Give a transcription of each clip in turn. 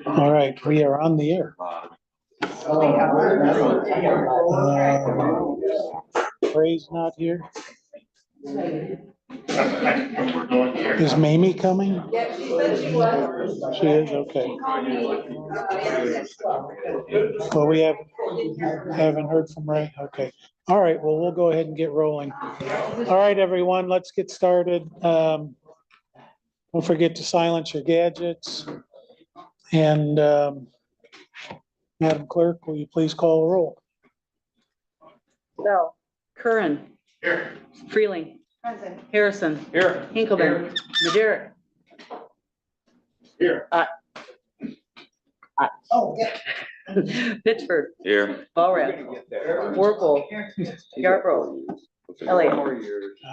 All right, we are on the air. Ray's not here. Is Mamie coming? She is, okay. Well, we haven't heard from Ray, okay. All right, well, we'll go ahead and get rolling. All right, everyone, let's get started. Don't forget to silence your gadgets. And Madam Clerk, will you please call the roll? Bell. Curran. Here. Freeling. Present. Harrison. Here. Hinkleman. Maderick. Here. Pittsford. Here. Ballrath. Warple. Yarborough. Elliott.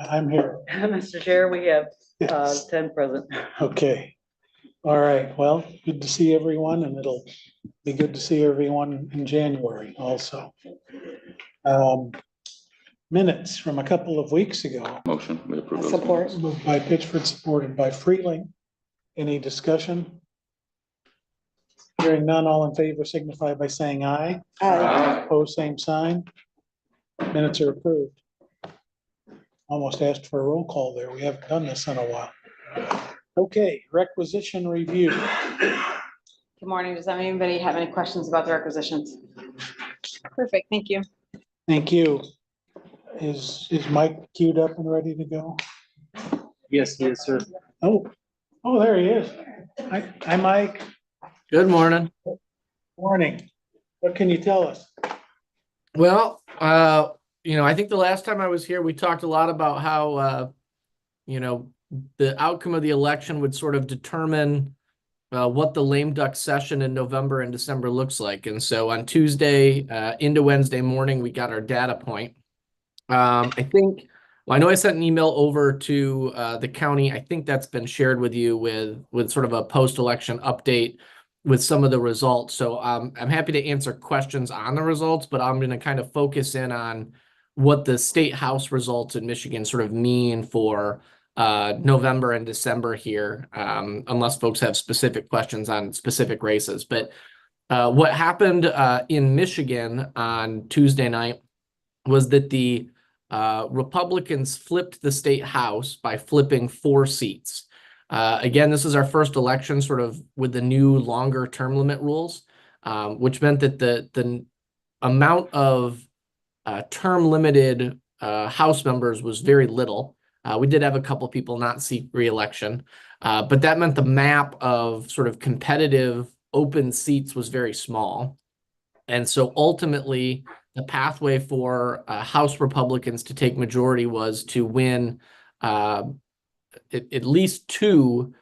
I'm here. Mr. Chair, we have 10 present. Okay. All right, well, good to see everyone, and it'll be good to see everyone in January also. Minutes from a couple of weeks ago. Motion, we approve those. Support. Moved by Pittsford, supported by Freeling. Any discussion? Hearing none, all in favor signify by saying aye. Aye. Opposed, same sign. Minutes are approved. Almost asked for a roll call there. We haven't done this in a while. Okay, requisition review. Good morning. Does anybody have any questions about the requisitions? Perfect, thank you. Thank you. Is Mike queued up and ready to go? Yes, he is, sir. Oh, there he is. Hi, Mike. Good morning. Morning. What can you tell us? Well, I think the last time I was here, we talked a lot about how, the outcome of the election would sort of determine what the lame duck session in November and December looks like. And so on Tuesday into Wednesday morning, we got our data point. I know I sent an email over to the county. I think that's been shared with you with sort of a post-election update with some of the results. So I'm happy to answer questions on the results, but I'm going to kind of focus in on what the state house results in Michigan sort of mean for November and December here, unless folks have specific questions on specific races. But what happened in Michigan on Tuesday night was that the Republicans flipped the state house by flipping 4 seats. Again, this is our first election sort of with the new longer term limit rules, which meant that the amount of term limited House members was very little. We did have a couple people not seek re-election, but that meant the map of sort of competitive open seats was very small. And so ultimately, the pathway for House Republicans to take majority was to win at least 2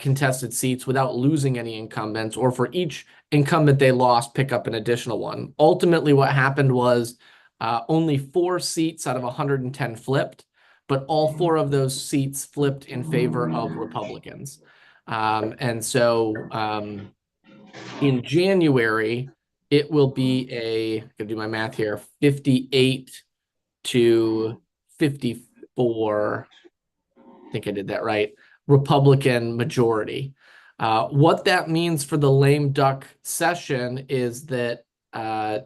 contested seats without losing any incumbents, or for each incumbent they lost, pick up an additional one. Ultimately, what happened was only 4 seats out of 110 flipped, but all 4 of those seats flipped in favor of Republicans. And so in January, it will be I'm gonna do my math here, 58 to 54. I think I did that right. Republican majority. What that means for the lame duck session is that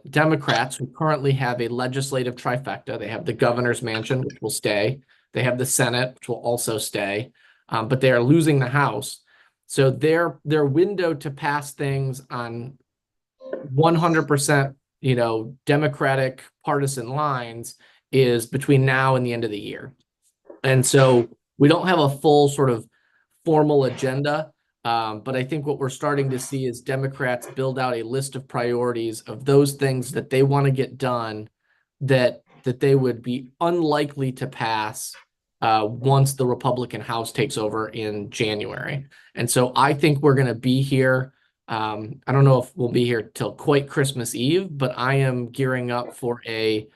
Democrats who currently have a legislative trifecta, they have the governor's mansion, which will stay. They have the Senate, which will also stay, but they are losing the House. So their window to pass things on 100%, Democratic partisan lines is between now and the end of the year. And so we don't have a full sort of formal agenda, but I think what we're starting to see is Democrats build out a list of priorities of those things that they want to get done that they would be unlikely to pass once the Republican House takes over in January. And so I think we're going to be here. I don't know if we'll be here till quite Christmas Eve, but I am gearing up for a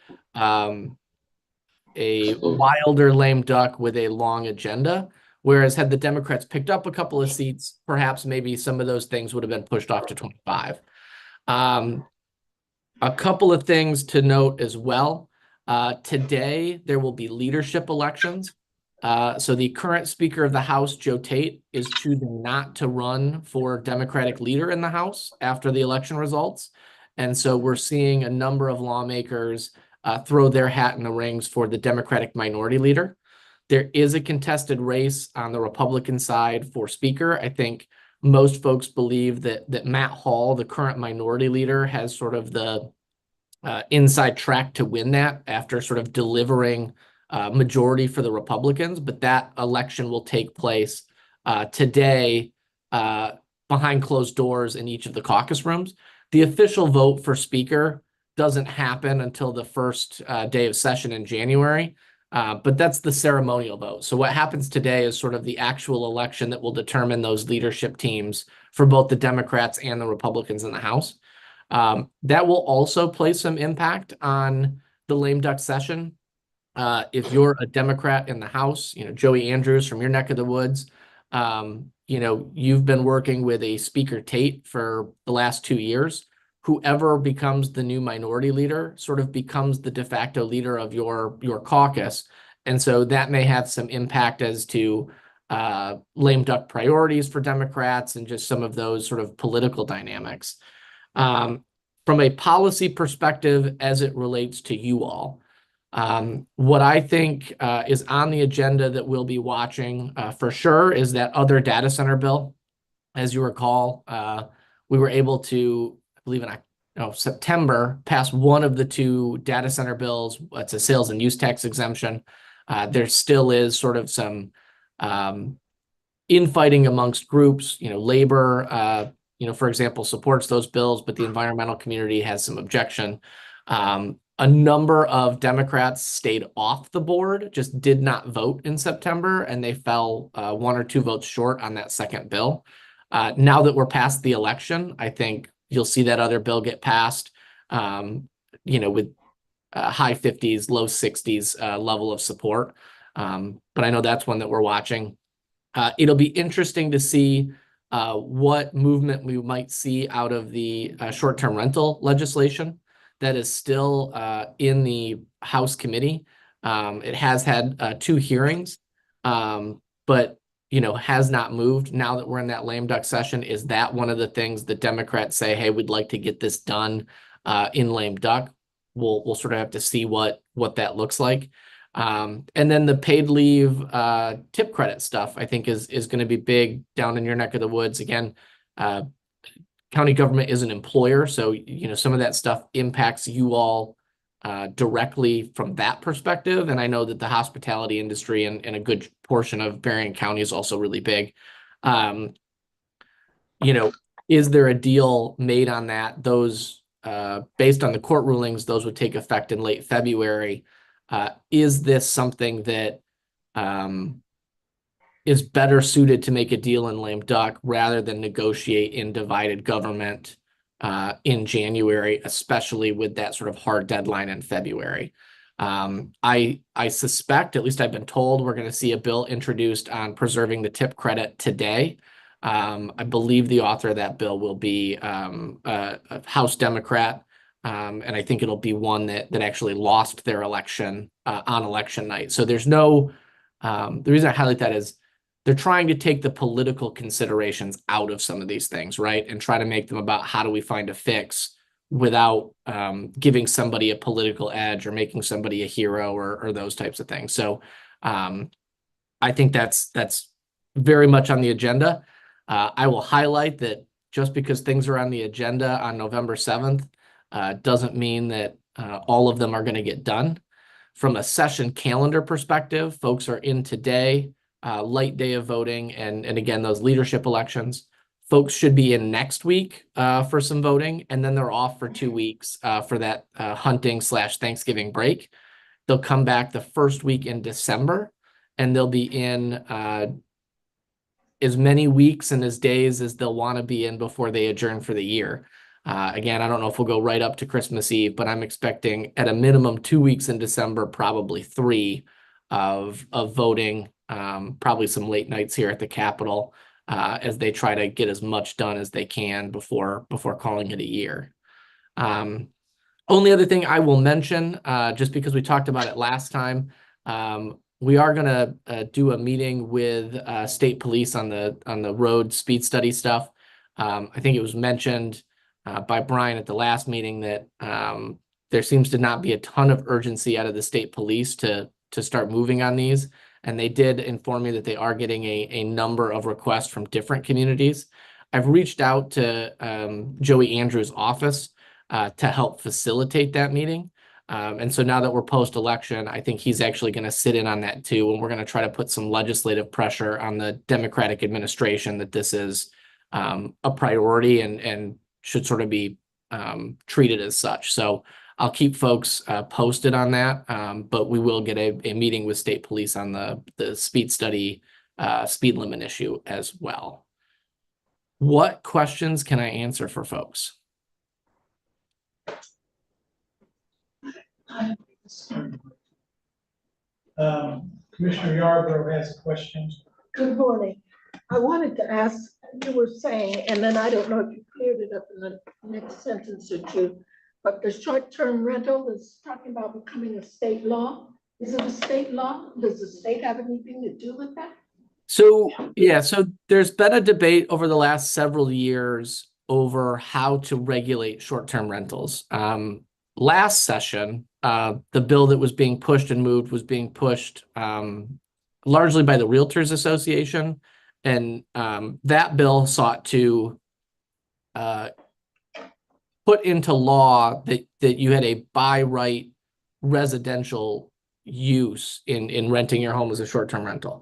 wilder lame duck with a long agenda. Whereas had the Democrats picked up a couple of seats, perhaps maybe some of those things would have been pushed off to 25. A couple of things to note as well. Today, there will be leadership elections. So the current Speaker of the House, Joe Tate, is choosing not to run for Democratic leader in the House after the election results. And so we're seeing a number of lawmakers throw their hat in the rings for the Democratic minority leader. There is a contested race on the Republican side for Speaker. I think most folks believe that Matt Hall, the current minority leader, has sort of the inside track to win that after sort of delivering majority for the Republicans, but that election will take place today behind closed doors in each of the caucus rooms. The official vote for Speaker doesn't happen until the first day of session in January, but that's the ceremonial vote. So what happens today is sort of the actual election that will determine those leadership teams for both the Democrats and the Republicans in the House. That will also play some impact on the lame duck session. If you're a Democrat in the House, Joey Andrews from your neck of the woods, you've been working with a Speaker Tate for the last 2 years. Whoever becomes the new minority leader sort of becomes the de facto leader of your caucus. And so that may have some impact as to lame duck priorities for Democrats and just some of those sort of political dynamics. From a policy perspective, as it relates to you all, what I think is on the agenda that we'll be watching for sure is that other data center bill. As you recall, we were able to, I believe in September, pass one of the 2 data center bills. It's a sales and use tax exemption. There still is sort of some infighting amongst groups. Labor, for example, supports those bills, but the environmental community has some objection. A number of Democrats stayed off the board, just did not vote in September, and they fell 1 or 2 votes short on that second bill. Now that we're past the election, I think you'll see that other bill get passed, with high 50s, low 60s level of support. But I know that's one that we're watching. It'll be interesting to see what movement we might see out of the short-term rental legislation that is still in the House committee. It has had 2 hearings, but has not moved. Now that we're in that lame duck session, is that one of the things that Democrats say, hey, we'd like to get this done in lame duck? We'll sort of have to see what that looks like. And then the paid leave tip credit stuff, I think is going to be big down in your neck of the woods. Again, county government is an employer, so some of that stuff impacts you all directly from that perspective. And I know that the hospitality industry and a good portion of Berrien County is also really big. Is there a deal made on that? Those based on the court rulings, those would take effect in late February. Is this something that is better suited to make a deal in lame duck rather than negotiate in divided government in January, especially with that sort of hard deadline in February? I suspect, at least I've been told, we're going to see a bill introduced on preserving the tip credit today. I believe the author of that bill will be a House Democrat. And I think it'll be one that actually lost their election on election night. So there's no, the reason I highlight that is they're trying to take the political considerations out of some of these things, right? And try to make them about how do we find a fix without giving somebody a political edge or making somebody a hero or those types of things. So I think that's very much on the agenda. I will highlight that just because things are on the agenda on November 7th, doesn't mean that all of them are going to get done. From a session calendar perspective, folks are in today, light day of voting, and again, those leadership elections. Folks should be in next week for some voting, and then they're off for 2 weeks for that hunting/Thanksgiving break. They'll come back the first week in December, and they'll be in as many weeks and as days as they'll want to be in before they adjourn for the year. Again, I don't know if we'll go right up to Christmas Eve, but I'm expecting at a minimum 2 weeks in December, probably 3 of voting, probably some late nights here at the Capitol as they try to get as much done as they can before calling it a year. Only other thing I will mention, just because we talked about it last time, we are gonna do a meeting with state police on the road speed study stuff. I think it was mentioned by Brian at the last meeting that there seems to not be a ton of urgency out of the state police to start moving on these. And they did inform me that they are getting a number of requests from different communities. I've reached out to Joey Andrews' office to help facilitate that meeting. And so now that we're post-election, I think he's actually going to sit in on that too. And we're going to try to put some legislative pressure on the Democratic administration that this is a priority and should sort of be treated as such. So I'll keep folks posted on that, but we will get a meeting with state police on the speed study, speed limit issue as well. What questions can I answer for folks? Commissioner Yarborough has a question. Good morning. I wanted to ask, you were saying, and then I don't know if you cleared it up in the next sentence or two, but the short-term rental is talking about becoming a state law. Is it a state law? Does the state have anything to do with that? So, yeah, so there's been a debate over the last several years over how to regulate short-term rentals. Last session, the bill that was being pushed and moved was being pushed largely by the Realtors Association. And that bill sought to put into law that you had a by right residential use in renting your home as a short-term rental.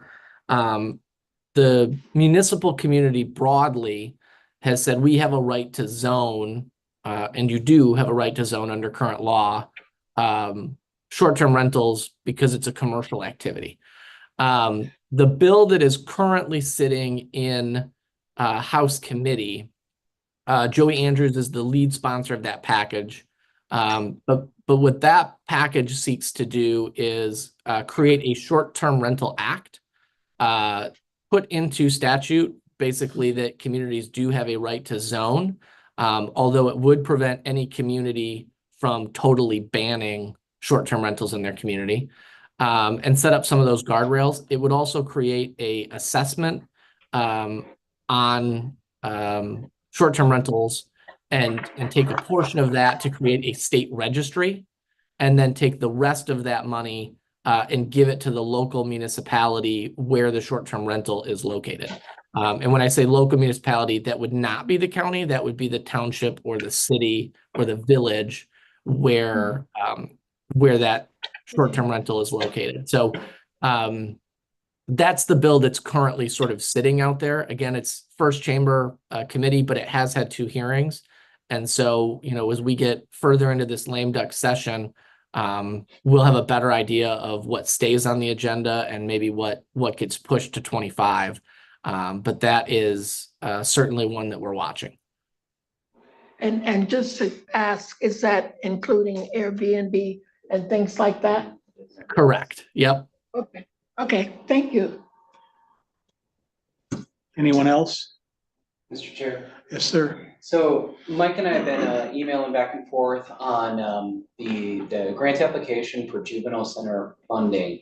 The municipal community broadly has said we have a right to zone, and you do have a right to zone under current law, short-term rentals because it's a commercial activity. The bill that is currently sitting in House committee, Joey Andrews is the lead sponsor of that package. But what that package seeks to do is create a short-term rental act, put into statute, basically that communities do have a right to zone, although it would prevent any community from totally banning short-term rentals in their community, and set up some of those guardrails. It would also create a assessment on short-term rentals and take a portion of that to create a state registry, and then take the rest of that money and give it to the local municipality where the short-term rental is located. And when I say local municipality, that would not be the county, that would be the township or the city or the village where that short-term rental is located. So that's the bill that's currently sort of sitting out there. Again, it's first chamber committee, but it has had 2 hearings. And so, you know, as we get further into this lame duck session, we'll have a better idea of what stays on the agenda and maybe what gets pushed to 25. But that is certainly one that we're watching. And just to ask, is that including Airbnb and things like that? Correct. Yep. Okay, thank you. Anyone else? Mr. Chair. Yes, sir. So Mike and I have been emailing back and forth on the grant application for juvenile center funding.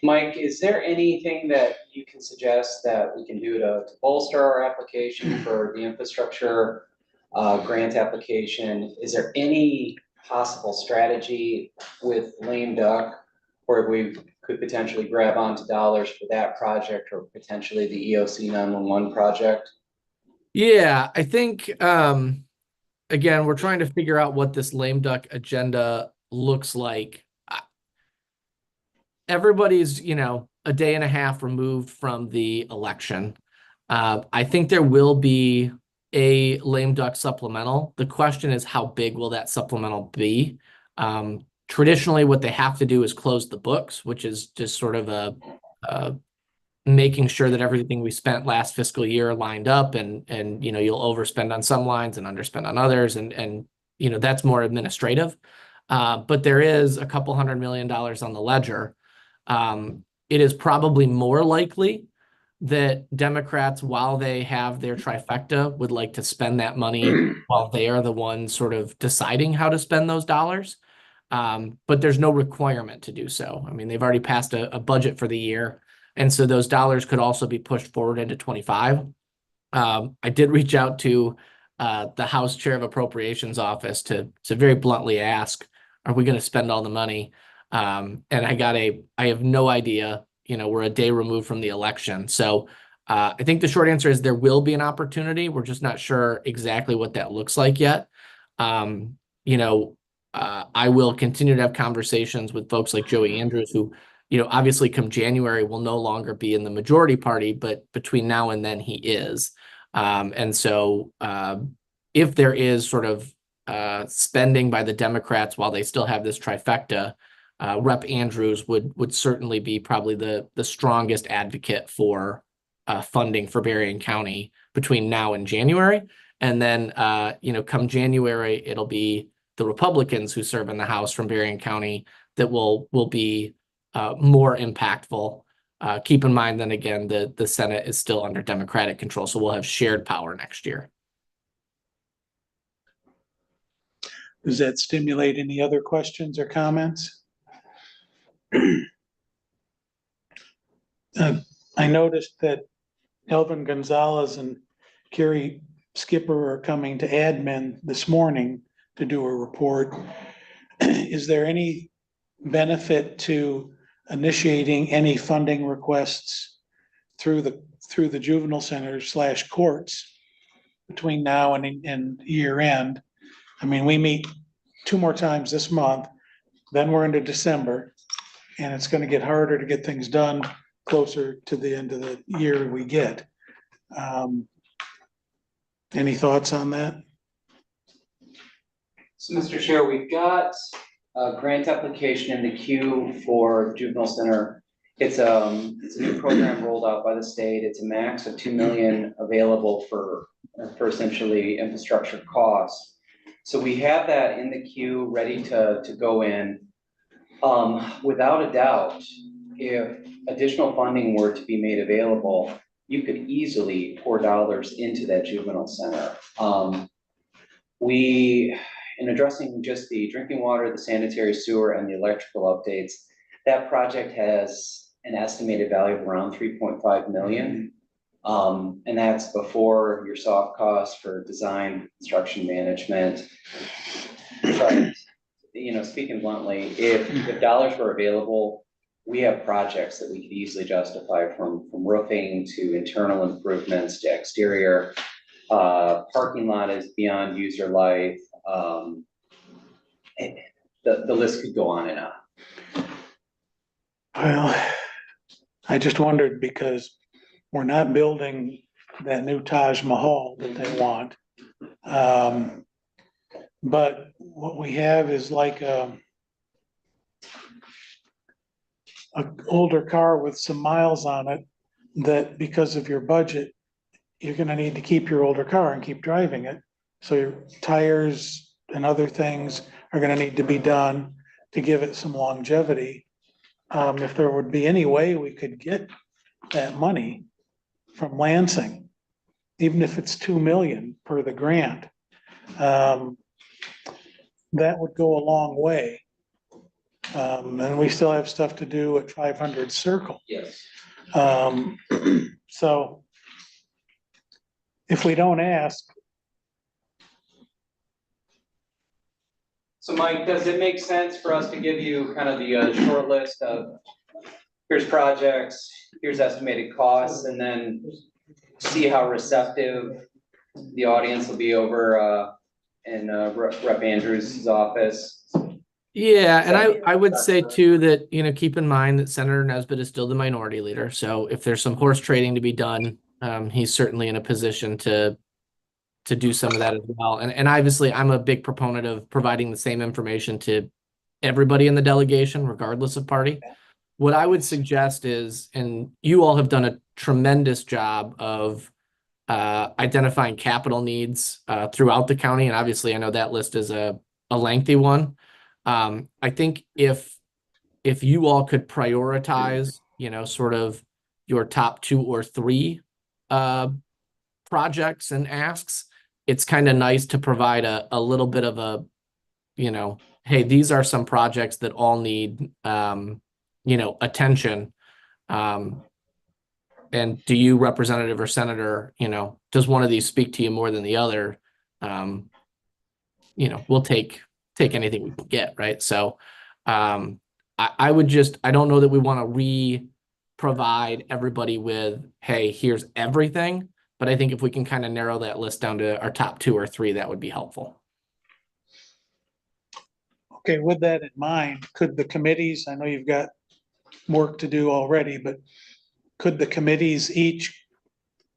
Mike, is there anything that you can suggest that we can do to bolster our application for the infrastructure grant application? Is there any possible strategy with lame duck where we could potentially grab onto dollars for that project or potentially the EOC 911 project? Yeah, I think, again, we're trying to figure out what this lame duck agenda looks like. Everybody's, you know, a day and a half removed from the election. I think there will be a lame duck supplemental. The question is, how big will that supplemental be? Traditionally, what they have to do is close the books, which is just sort of a making sure that everything we spent last fiscal year lined up, and you know, you'll overspend on some lines and underspend on others, and you know, that's more administrative. But there is a couple $100 million on the ledger. It is probably more likely that Democrats, while they have their trifecta, would like to spend that money while they are the ones sort of deciding how to spend those dollars. But there's no requirement to do so. I mean, they've already passed a budget for the year. And so those dollars could also be pushed forward into 25. I did reach out to the House Chair of Appropriations Office to very bluntly ask, are we going to spend all the money? And I have no idea, we're a day removed from the election. So I think the short answer is there will be an opportunity. We're just not sure exactly what that looks like yet. I will continue to have conversations with folks like Joey Andrews, who, obviously come January will no longer be in the majority party, but between now and then he is. And so if there is sort of spending by the Democrats while they still have this trifecta, Rep. Andrews would certainly be probably the strongest advocate for funding for Berrien County between now and January. And then, come January, it'll be the Republicans who serve in the House from Berrien County that will be more impactful. Keep in mind, then again, the Senate is still under Democratic control, so we'll have shared power next year. Does that stimulate any other questions or comments? I noticed that Elvin Gonzalez and Carrie Skipper are coming to admin this morning to do a report. Is there any benefit to initiating any funding requests through the juvenile center / courts between now and year end? I mean, we meet 2 more times this month, then we're into December, and it's gonna get harder to get things done closer to the end of the year we get. Any thoughts on that? So, Mr. Chair, we've got a grant application in the queue for juvenile center. It's a new program rolled out by the state. It's a max of 2 million available for essentially infrastructure costs. So we have that in the queue, ready to go in. Without a doubt, if additional funding were to be made available, you could easily pour dollars into that juvenile center. In addressing just the drinking water, the sanitary sewer, and the electrical updates, that project has an estimated value of around 3.5 million. And that's before your soft costs for design, construction management. But, speaking bluntly, if dollars were available, we have projects that we could easily justify from roofing to internal improvements to exterior. Parking lot is beyond user life. The list could go on and on. Well, I just wondered because we're not building that new Taj Mahal that they want. But what we have is like an older car with some miles on it that because of your budget, you're gonna need to keep your older car and keep driving it. So your tires and other things are gonna need to be done to give it some longevity. If there would be any way we could get that money from Lansing, even if it's 2 million per the grant, that would go a long way. And we still have stuff to do at 500 Circle. Yes. So if we don't ask, So Mike, does it make sense for us to give you kind of the short list of here's projects, here's estimated costs, and then see how receptive the audience will be over in Rep. Andrews' office? Yeah, and I would say too that, keep in mind that Senator Nesbitt is still the minority leader. So if there's some horse trading to be done, he's certainly in a position to do some of that as well. And obviously I'm a big proponent of providing the same information to everybody in the delegation, regardless of party. What I would suggest is, and you all have done a tremendous job of identifying capital needs throughout the county. And obviously I know that list is a lengthy one. I think if you all could prioritize, sort of your top 2 or 3 projects and asks, it's kind of nice to provide a little bit of a, hey, these are some projects that all need, attention. And do you, representative or senator, does one of these speak to you more than the other? We'll take anything we can get, right? So, I don't know that we want to provide everybody with, hey, here's everything. But I think if we can kind of narrow that list down to our top 2 or 3, that would be helpful. Okay, with that in mind, could the committees, I know you've got work to do already, but could the committees each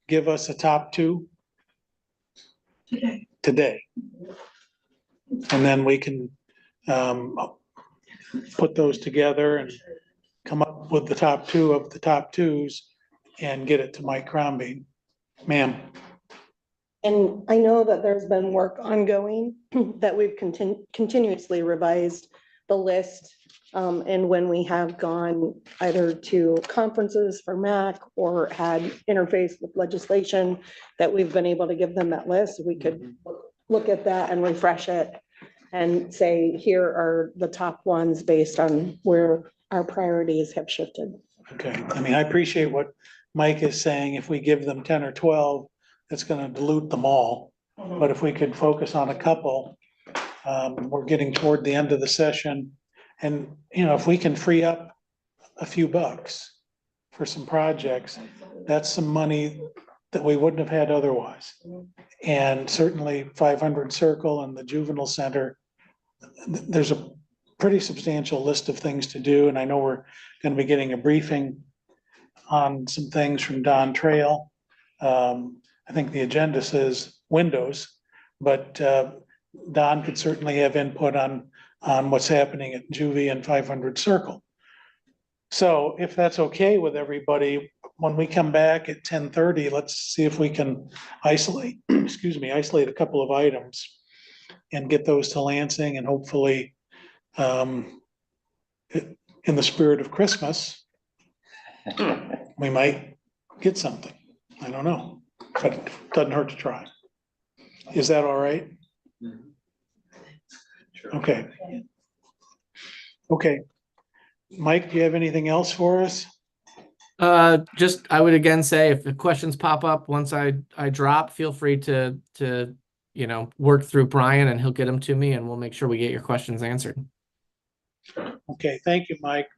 give us a top 2 today? And then we can put those together and come up with the top 2 of the top 2s and get it to Mike Crombie. Ma'am. And I know that there's been work ongoing that we've continuously revised the list. And when we have gone either to conferences for MAC or had interface with legislation, that we've been able to give them that list. We could look at that and refresh it and say, here are the top ones based on where our priorities have shifted. Okay, I mean, I appreciate what Mike is saying. If we give them 10 or 12, it's gonna dilute them all. But if we could focus on a couple, we're getting toward the end of the session. And, if we can free up a few bucks for some projects, that's some money that we wouldn't have had otherwise. And certainly 500 Circle and the Juvenile Center, there's a pretty substantial list of things to do. And I know we're gonna be getting a briefing on some things from Don Trail. I think the agenda says windows, but Don could certainly have input on what's happening at Juvie and 500 Circle. So if that's okay with everybody, when we come back at 10:30, let's see if we can isolate a couple of items and get those to Lansing, and hopefully in the spirit of Christmas, we might get something. I don't know, but it doesn't hurt to try. Is that all right? Okay. Okay. Mike, do you have anything else for us? I would again say, if the questions pop up once I drop, feel free to work through Brian and he'll get them to me and we'll make sure we get your questions answered. Okay, thank you, Mike.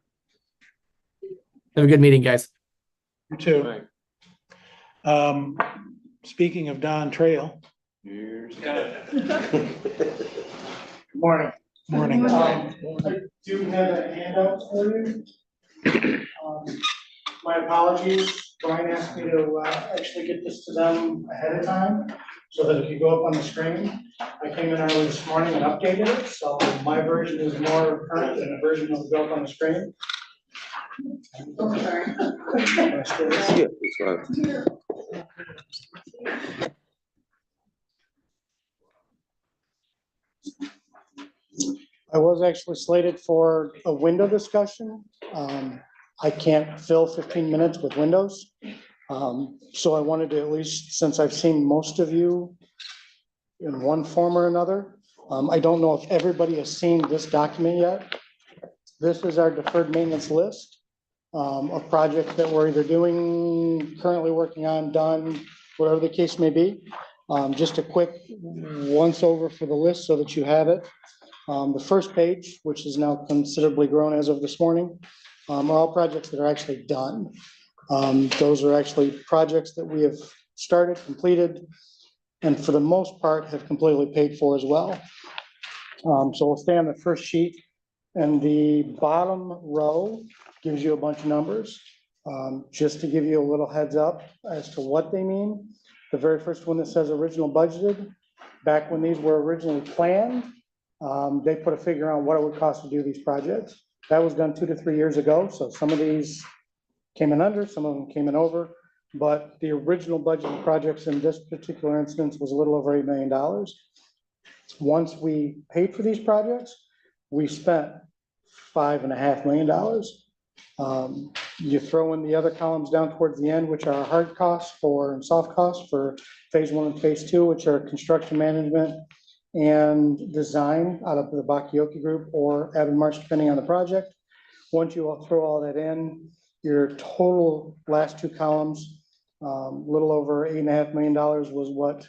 Have a good meeting, guys. You too. Speaking of Don Trail. Morning. Morning. I do have a handout for you. My apologies, Brian asked me to actually get this to them ahead of time so that it could go up on the screen. I came in early this morning and updated it, so my version is more current than the version that will go up on the screen. I was actually slated for a window discussion. I can't fill 15 minutes with windows. So I wanted to, at least, since I've seen most of you in one form or another, I don't know if everybody has seen this document yet. This is our deferred maintenance list of projects that we're either doing, currently working on, done, whatever the case may be. Just a quick once over for the list so that you have it. The first page, which is now considerably grown as of this morning, are all projects that are actually done. Those are actually projects that we have started, completed, and for the most part have completely paid for as well. So we'll stay on the first sheet, and the bottom row gives you a bunch of numbers. Just to give you a little heads up as to what they mean. The very first one that says original budgeted, back when these were originally planned, they put a figure on what it would cost to do these projects. That was done 2 to 3 years ago. So some of these came in under, some of them came in over, but the original budget of projects in this particular instance was a little over $8 million. Once we paid for these projects, we spent $5.5 million. You throw in the other columns down towards the end, which are hard costs and soft costs for phase 1 and phase 2, which are construction management, and design out of the Bakioki Group or Avid Marsh, depending on the project. Once you all throw all that in, your total last two columns, little over $8.5 million was what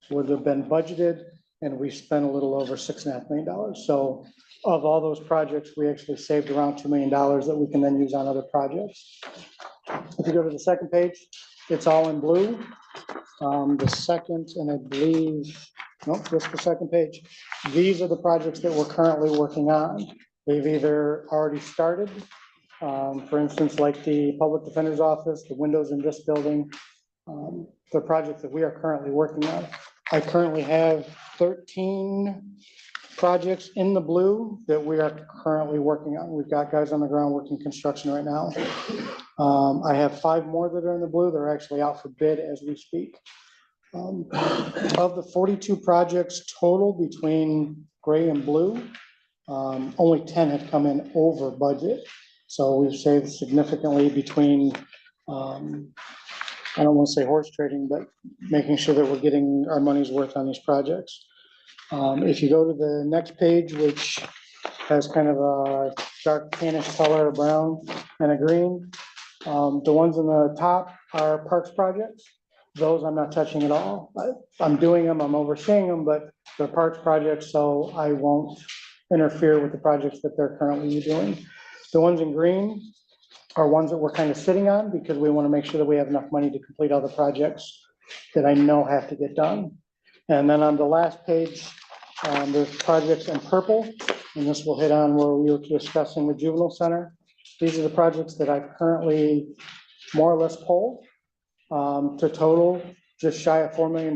would have been budgeted, and we spent a little over $6.5 million. So of all those projects, we actually saved around $2 million that we can then use on other projects. If you go to the second page, it's all in blue. The second, and I believe, nope, just the second page. These are the projects that we're currently working on. They've either already started, for instance, like the Public Defender's Office, the windows in this building, the projects that we are currently working on. I currently have 13 projects in the blue that we are currently working on. We've got guys on the ground working construction right now. I have 5 more that are in the blue. They're actually out for bid as we speak. Of the 42 projects total between gray and blue, only 10 have come in over budget. So we've saved significantly between, I don't want to say horse trading, but making sure that we're getting our money's worth on these projects. If you go to the next page, which has kind of a dark tannish color, a brown and a green, the ones in the top are parks projects. Those I'm not touching at all. I'm doing them, I'm overseeing them, but they're parks projects, so I won't interfere with the projects that they're currently doing. The ones in green are ones that we're kind of sitting on because we want to make sure that we have enough money to complete all the projects that I know have to get done. And then on the last page, there's projects in purple, and this will hit on where we were discussing the juvenile center. These are the projects that I've currently more or less pulled to total just shy of $4 million.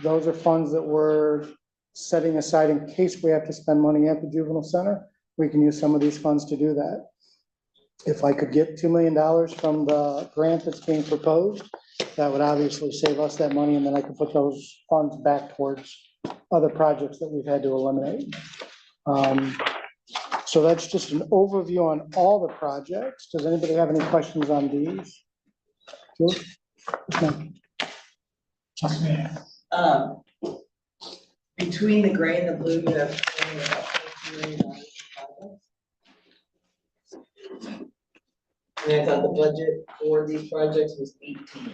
Those are funds that we're setting aside in case we have to spend money at the juvenile center. We can use some of these funds to do that. If I could get $2 million from the grant that's being proposed, that would obviously save us that money, and then I could put those funds back towards other projects that we've had to eliminate. So that's just an overview on all the projects. Does anybody have any questions on these? George? Between the gray and the blue, you have only about $22 million projects. And I thought the budget for these projects was 18.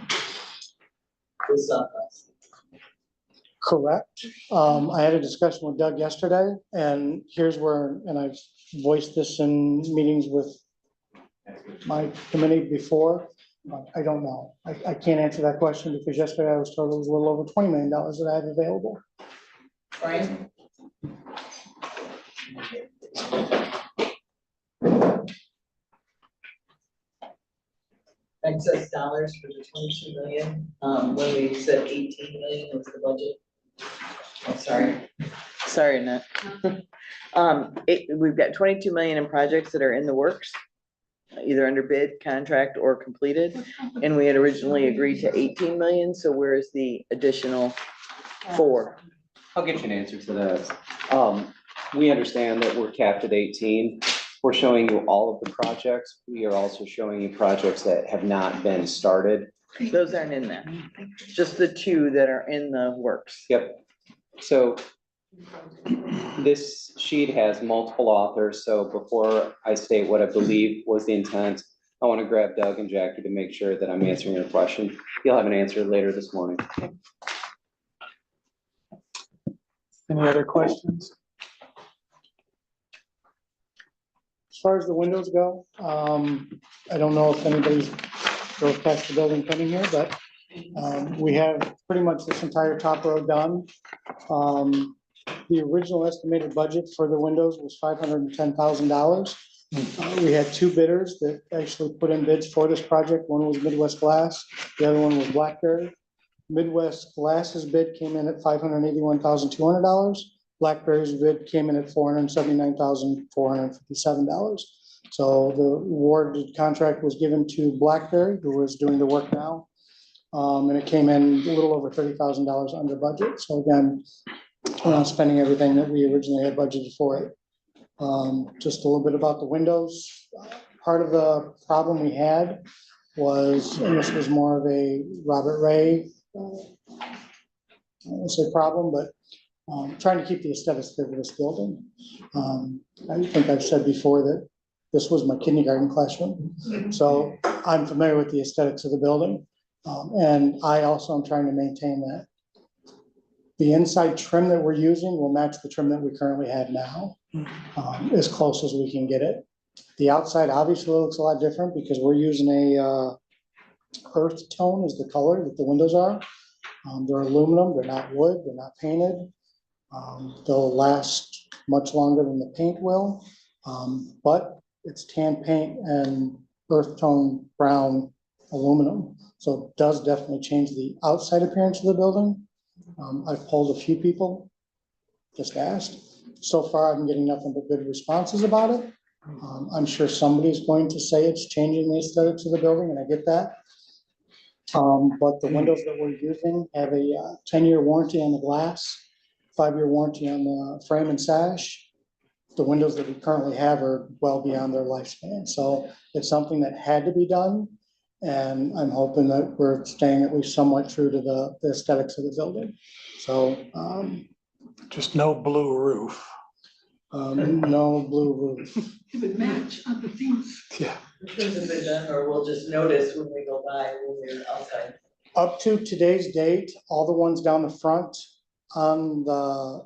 With surplus. Correct. I had a discussion with Doug yesterday, and here's where, and I've voiced this in meetings with my committee before. I don't know. I can't answer that question because yesterday I was told it was a little over $20 million that I had available. Right? Excess dollars for the 22 million, when we said 18 million was the budget. Oh, sorry, Annette. We've got 22 million in projects that are in the works, either under bid, contract, or completed. And we had originally agreed to 18 million, so where is the additional 4? I'll get you an answer to that. We understand that we're capped at 18. We're showing you all of the projects. We are also showing you projects that have not been started. Those aren't in there, just the 2 that are in the works. Yep. So this sheet has multiple authors. So before I state what I believe was the intent, I want to grab Doug and Jackie to make sure that I'm answering your question. You'll have an answer later this morning. Any other questions? As far as the windows go, I don't know if anybody's drove past the building coming here, but we have pretty much this entire top row done. The original estimated budget for the windows was $510,000. We had 2 bidders that actually put in bids for this project. One was Midwest Glass, the other one was Blackberry. Midwest Glass's bid came in at $581,200. Blackberry's bid came in at $479,457. So the awarded contract was given to Blackberry, who is doing the work now. And it came in a little over $30,000 under budget. So again, we're not spending everything that we originally had budgeted for it. Just a little bit about the windows. Part of the problem we had was, and this was more of a Robert Ray, I won't say problem, but trying to keep the aesthetics of this building. I think I've said before that this was my kindergarten classroom, so I'm familiar with the aesthetics of the building. And I also am trying to maintain that. The inside trim that we're using will match the trim that we currently have now, as close as we can get it. The outside obviously looks a lot different because we're using a earth tone as the color that the windows are. They're aluminum, they're not wood, they're not painted. They'll last much longer than the paint will, but it's tan paint and earth tone brown aluminum. So it does definitely change the outside appearance of the building. I've polled a few people, just asked. So far, I'm getting nothing but good responses about it. I'm sure somebody's going to say it's changing the aesthetics of the building, and I get that. But the windows that we're using have a 10-year warranty on the glass, 5-year warranty on the frame and sash. The windows that we currently have are well beyond their lifespan. So it's something that had to be done. And I'm hoping that we're staying at least somewhat true to the aesthetics of the building. So, Just no blue roof. no blue roof. It would match other things. Yeah. Hasn't been done, or we'll just notice when we go by when we're outside. Up to today's date, all the ones down the front on the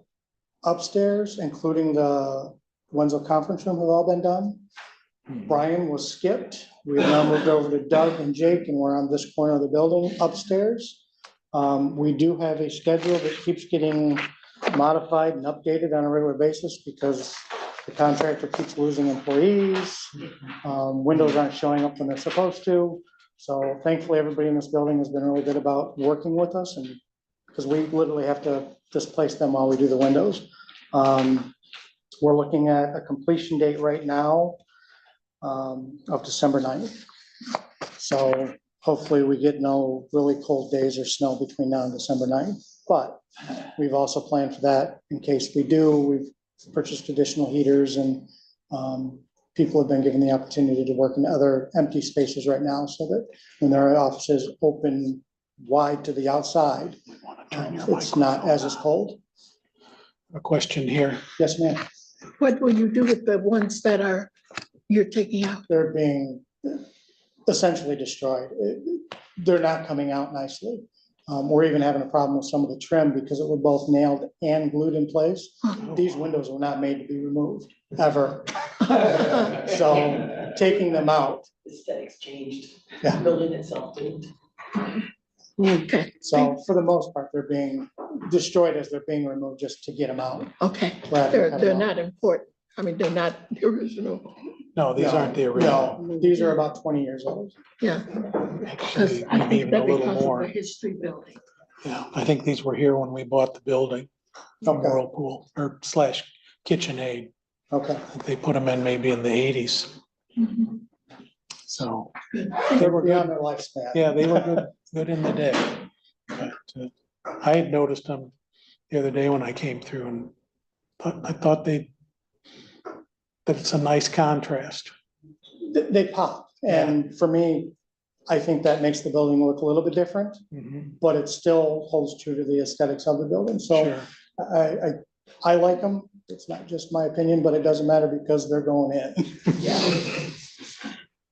upstairs, including the Wenzel conference room, have all been done. Brian was skipped. We've now moved over to Doug and Jake, and we're on this corner of the building upstairs. We do have a schedule that keeps getting modified and updated on a regular basis because the contractor keeps losing employees. Windows aren't showing up when they're supposed to. So thankfully, everybody in this building has been really good about working with us, and because we literally have to displace them while we do the windows. We're looking at a completion date right now of December 9th. So hopefully we get no really cold days or snow between now and December 9th. But we've also planned for that in case we do. We've purchased additional heaters, and people have been given the opportunity to work in other empty spaces right now so that when their offices open wide to the outside, it's not as cold. A question here. Yes, ma'am. What will you do with the ones that you're taking out? They're being essentially destroyed. They're not coming out nicely. We're even having a problem with some of the trim because it was both nailed and glued in place. These windows were not made to be removed, ever. So taking them out. Aesthetics changed. Yeah. Building itself didn't. Okay, So for the most part, they're being destroyed as they're being removed just to get them out. okay. rather than have They're them out. not important. I mean, they're not the original. No, these aren't the original. No, these are about 20 years old. Yeah. Actually, Because I maybe think even a that little because of more. the history building. Yeah, I think these were here when we bought the building, from Okay. Whirlpool or slash KitchenAid. Okay. I think they put them in maybe in the 80s. Mhm. So Good. they They're were beyond good. their lifespan. Yeah, they were good in the day. But I had noticed them the other day when I came through, and I thought that it's a nice contrast. They pop. And for me, I think that makes the building look a little bit different, Mhm, but it still holds true to the aesthetics of the building. So Sure. I like them. It's not just my opinion, but it doesn't matter because they're going in.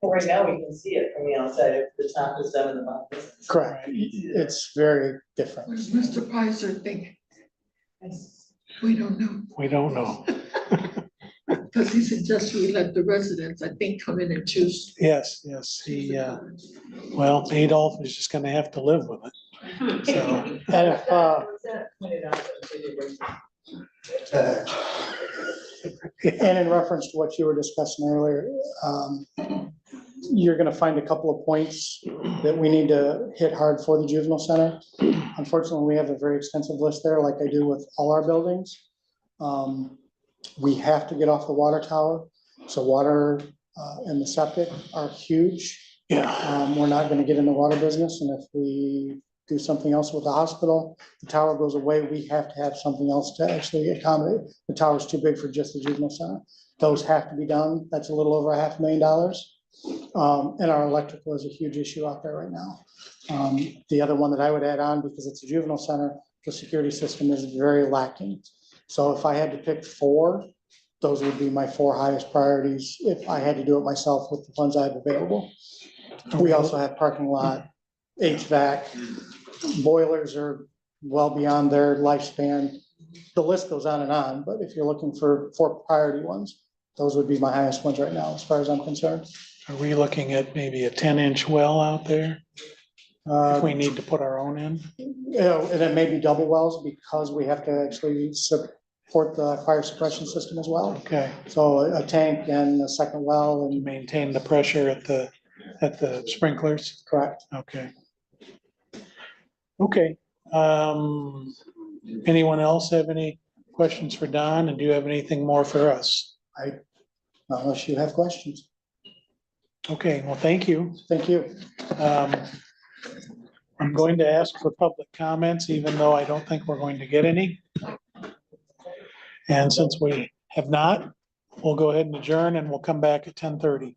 Well, right now, we can see it from the outside, if the top is done and the bottom isn't. Correct. It's very different. What does Mr. Pizer think? We don't know, We don't know. because he suggests we let the residents, I think, come in and choose. Yes, well, Adolph is just gonna have to live with it. So, And if, and in reference to what you were discussing earlier, you're gonna find a couple of points that we need to hit hard for the juvenile center. Unfortunately, we have a very extensive list there, like I do with all our buildings. We have to get off the water tower, so water and the septic are huge. yeah, We're not gonna get in the water business, and if we do something else with the hospital, the tower goes away, we have to have something else to actually accommodate. The tower's too big for just the juvenile center. Those have to be done. That's a little over $500,000. And our electrical is a huge issue out there right now. The other one that I would add on, because it's a juvenile center, the security system is very lacking. So if I had to pick four, those would be my four highest priorities if I had to do it myself with the funds I have available. We also have parking lot, HVAC, boilers are well beyond their lifespan. The list goes on, but if you're looking for four priority ones, those would be my highest ones right now, as far as I'm concerned. Are we looking at maybe a 10-inch well out there if we need to put our own in? You know, and it may be double wells because we have to actually support the fire suppression system as well. Okay, So a tank and a second well and maintain the pressure at the sprinklers? correct. Okay. Okay, anyone else have any questions for Don, and do you have anything more for us? Unless you have questions. Okay, well, thank you. Thank you. I'm going to ask for public comments, even though I don't think we're going to get any. And since we have not, we'll go ahead and adjourn, and we'll come back at 10:30.